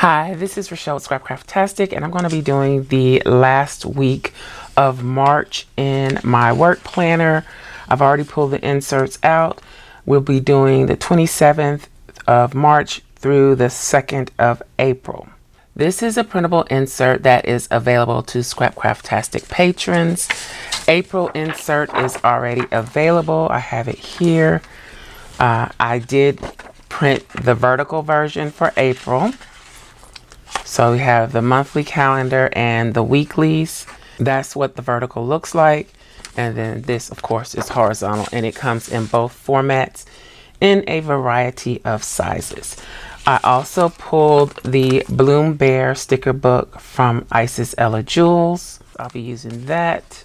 Hi, this is Rachelle with Scrapcraftastic, and I'm going to be doing the last week of March in my work planner. I've already pulled the inserts out. We'll be doing the 27th of March through the 2nd of April. This is a printable insert that is available to Scrapcraftastic patrons. April insert is already available. I have it here. I did print the vertical version for April. So we have the monthly calendar and the weeklies. That's what the vertical looks like. And then this, of course, is horizontal, and it comes in both formats in a variety of sizes. I also pulled the Bloom Bear sticker book from Isis Ella Jewels. I'll be using that.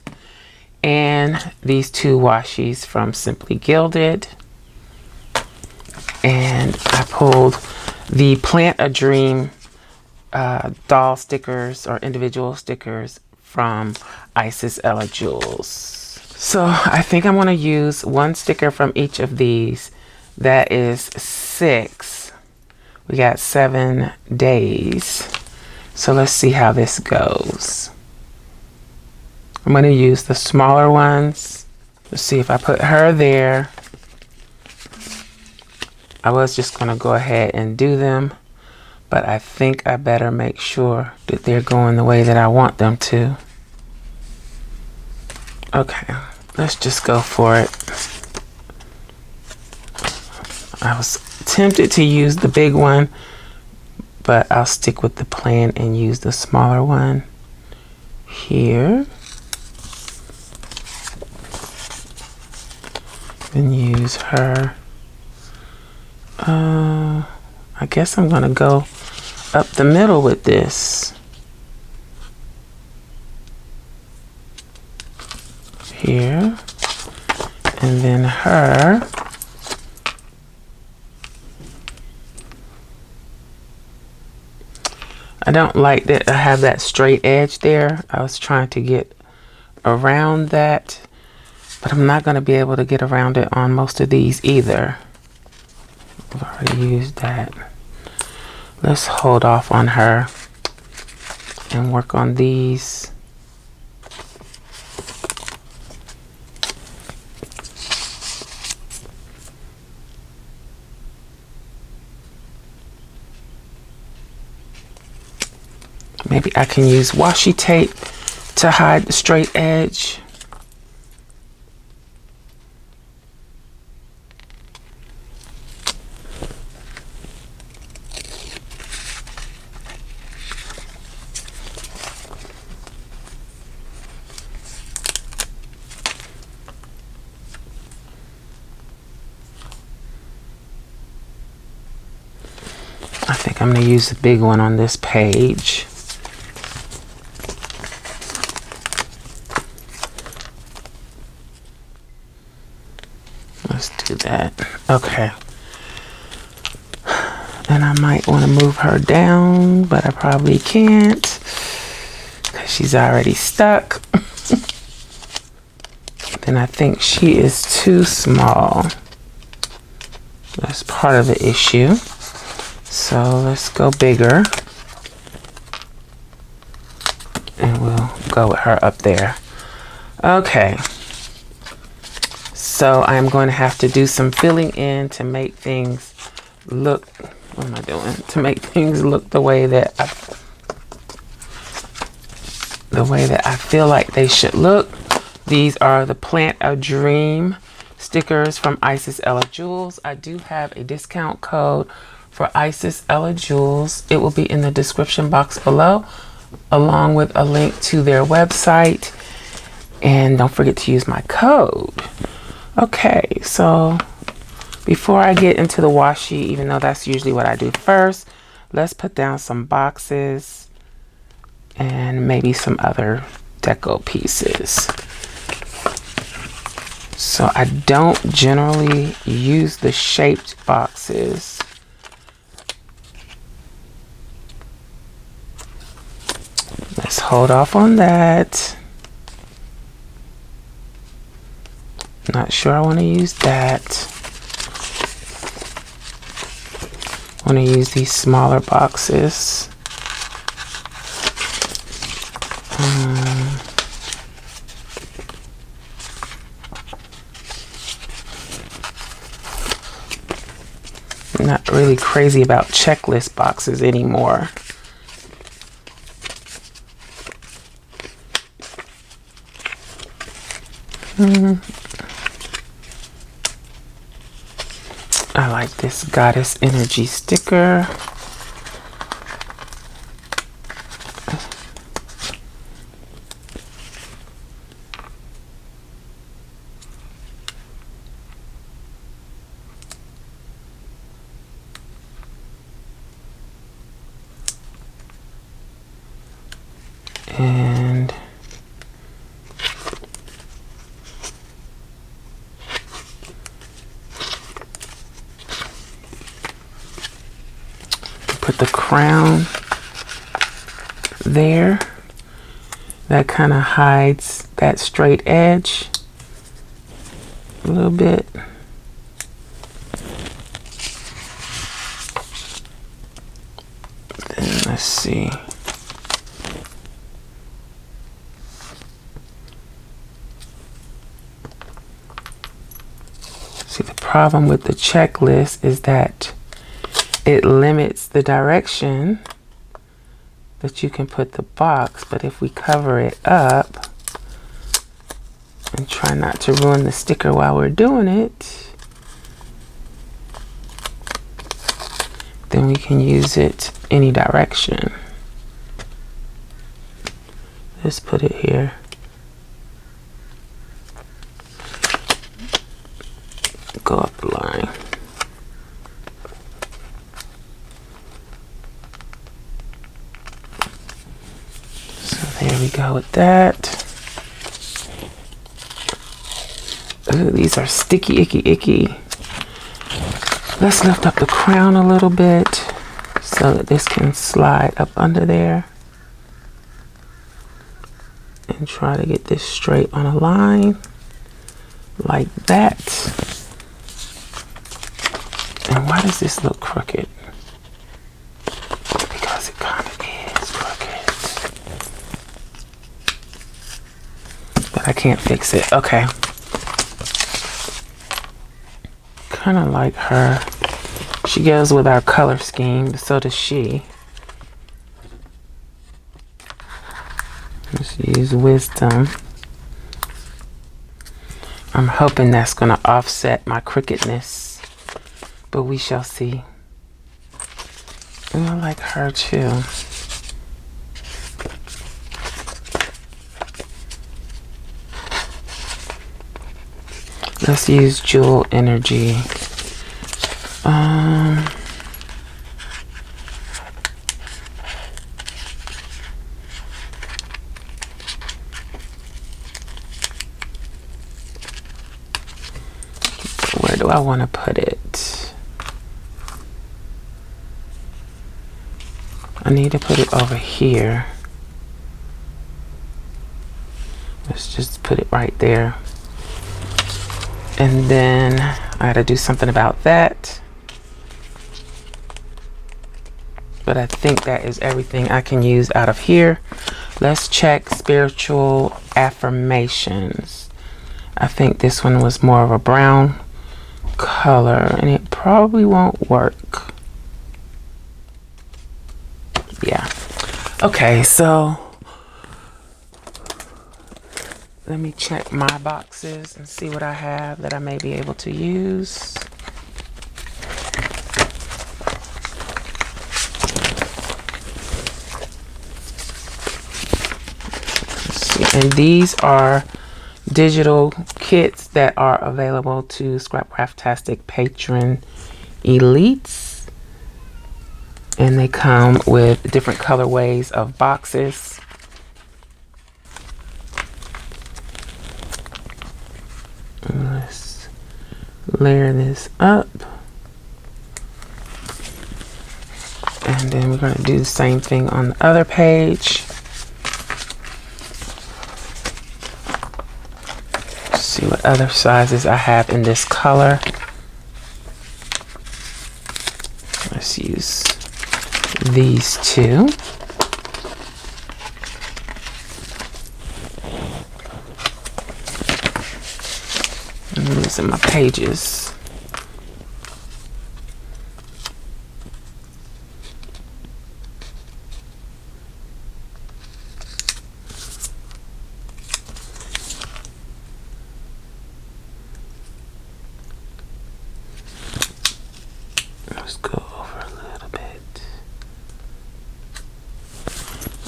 And these two washies from Simply Gilded. And I pulled the Plant a Dream doll stickers or individual stickers from Isis Ella Jewels. So I think I'm going to use one sticker from each of these. That is 6. We got 7 days. So let's see how this goes. I'm going to use the smaller ones. Let's see if I put her there. I was just going to go ahead and do them, but I think I better make sure that they're going the way that I want them to. Okay, let's just go for it. I was tempted to use the big one, but I'll stick with the plan and use the smaller one here. And use her. I guess I'm gonna go up the middle with this. Here. And then her. I don't like that I have that straight edge there. I was trying to get around that, but I'm not gonna be able to get around it on most of these either. I've already used that. Let's hold off on her and work on these. Maybe I can use washi tape to hide the straight edge. I think I'm going to use the big one on this page. Let's do that. Okay. And I might want to move her down, but I probably can't because she's already stuck. Then I think she is too small. That's part of the issue. So let's go bigger. And we'll go with her up there. Okay. So I'm going to have to do some filling in to make things look, what am I doing? To make things look the way that I feel like they should look. These are the Plant a Dream stickers from Isis Ella Jewels. I do have a discount code for Isis Ella Jewels. It will be in the description box below, along with a link to their website. And don't forget to use my code. Okay, so before I get into the washi, even though that's usually what I do first, let's put down some boxes and maybe some other deco pieces. So I don't generally use the shaped boxes. Let's hold off on that. Not sure I want to use that. want to use these smaller boxes. I'm not really crazy about checklist boxes anymore. I like this Goddess Energy sticker. And put the crown there. That kind of hides that straight edge a little bit. Then let's see. See, the problem with the checklist is that it limits the direction that you can put the box, but if we cover it up and try not to ruin the sticker while we're doing it, then we can use it any direction. Let's put it here. Go up the line. So there we go with that. Ooh, these are sticky, icky. Let's lift up the crown a little bit so that this can slide up under there. And try to get this straight on a line like that. And why does this look crooked? Because it kind of is crooked. But I can't fix it. Okay. Kind of like her. She goes with our color scheme, but so does she. Let's use Wisdom. I'm hoping that's going to offset my crookedness. But we shall see. And I like her too. Let's use Jewel Energy. Where do I want to put it? I need to put it over here. Let's just put it right there. And then I gotta do something about that. But I think that is everything I can use out of here. Let's check spiritual affirmations. I think this one was more of a brown color and it probably won't work. Yeah. Okay, so let me check my boxes and see what I have that I may be able to use. Let's see. And these are digital kits that are available to Scrapcraftastic patron elites. And they come with different colorways of boxes. Let's layer this up. And then we're going to do the same thing on the other page. Let's see what other sizes I have in this color. Let's use these two. I'm losing my pages. Let's go over a little bit.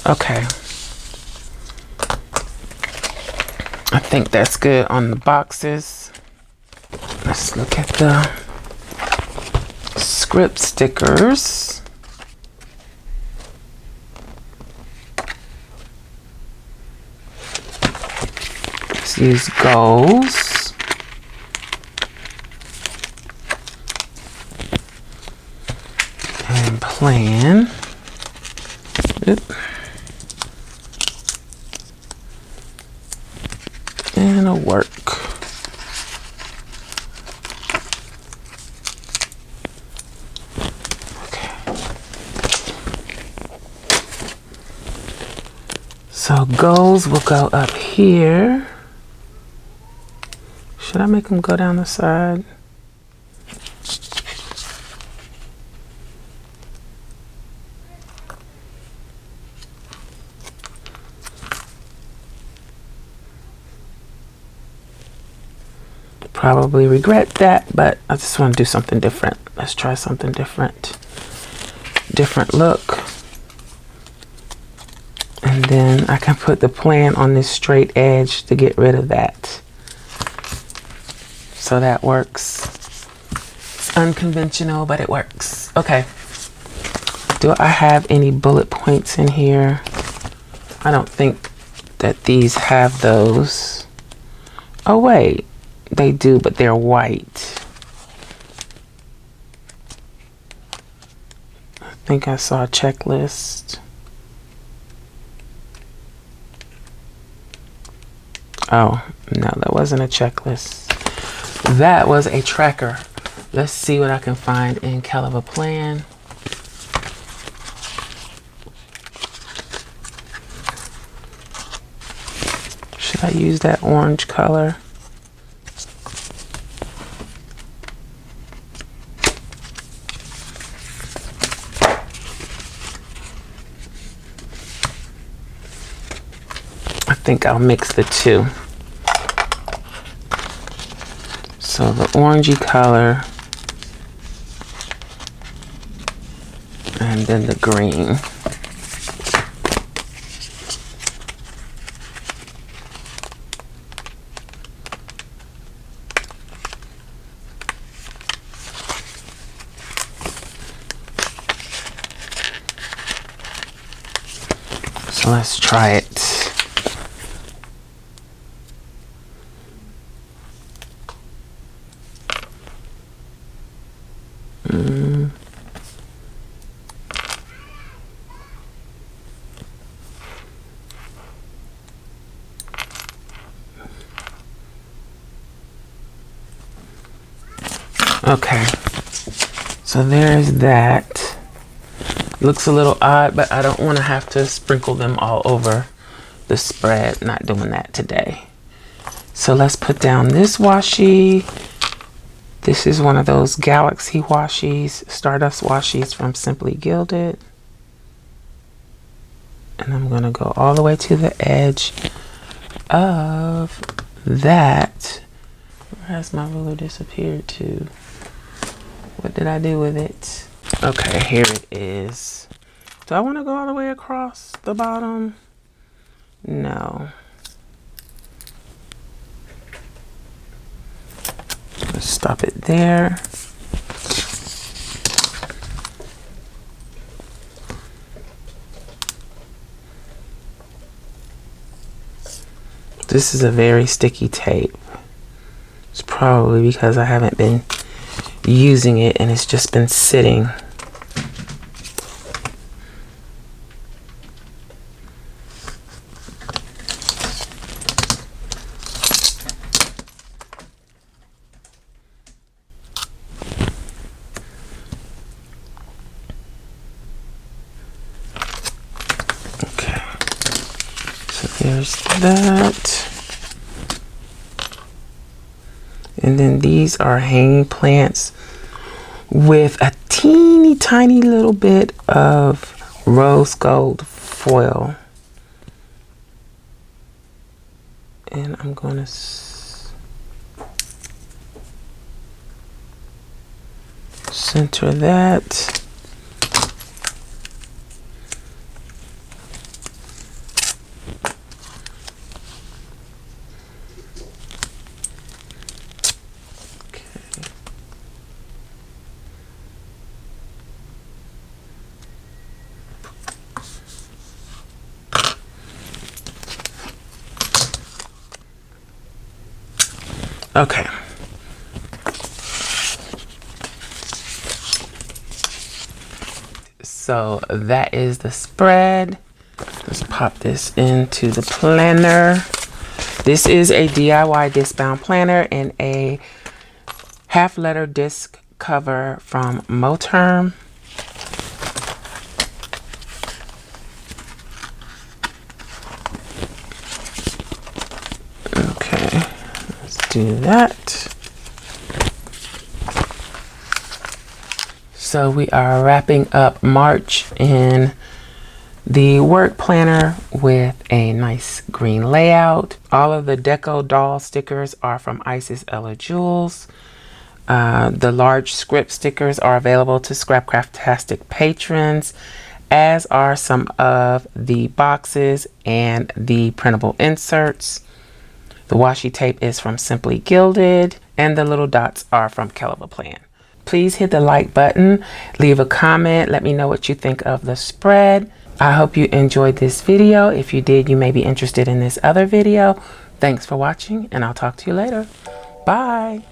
Okay. I think that's good on the boxes. Let's look at the script stickers. Let's use goals. And plan. Oop. And a work. So goals will go up here. Should I make them go down the side? Probably regret that, but I just want to do something different. Let's try something different. Different look. And then I can put the plan on this straight edge to get rid of that. So that works. It's unconventional, but it works. Okay. Do I have any bullet points in here? I don't think that these have those. Oh wait, they do, but they're white. I think I saw a checklist. Oh, no, that wasn't a checklist. That was a tracker. Let's see what I can find in CHELA Plan. Should I use that orange color? I think I'll mix the two. So the orangey color and then the green. So let's try it. Okay, so there's that. Looks a little odd, but I don't want to have to sprinkle them all over the spread. Not doing that today. So let's put down this washi. This is one of those Galaxy washies, Stardust washies from Simply Gilded. And I'm going to go all the way to the edge of that. Where has my ruler disappeared to? What did I do with it? Okay, here it is. Do I want to go all the way across the bottom? No. Let's stop it there. This is a very sticky tape. It's probably because I haven't been using it and it's just been sitting. So there's that. And then these are hanging plants with a teeny tiny little bit of rose gold foil. And I'm going to center that. Okay. So that is the spread. Let's pop this into the planner. This is a DIY disc bound planner and a half letter disc cover from Moterm. Okay, let's do that. So we are wrapping up March in the work planner with a nice green layout. All of the Deco doll stickers are from Isis Ella Jewels. The large script stickers are available to Scrapcraftastic patrons, as are some of the boxes and the printable inserts. The washi tape is from Simply Gilded, and the little dots are from CHELA. Please hit the like button, leave a comment, let me know what you think of the spread. I hope you enjoyed this video. If you did, you may be interested in this other video. Thanks for watching, and I'll talk to you later. Bye.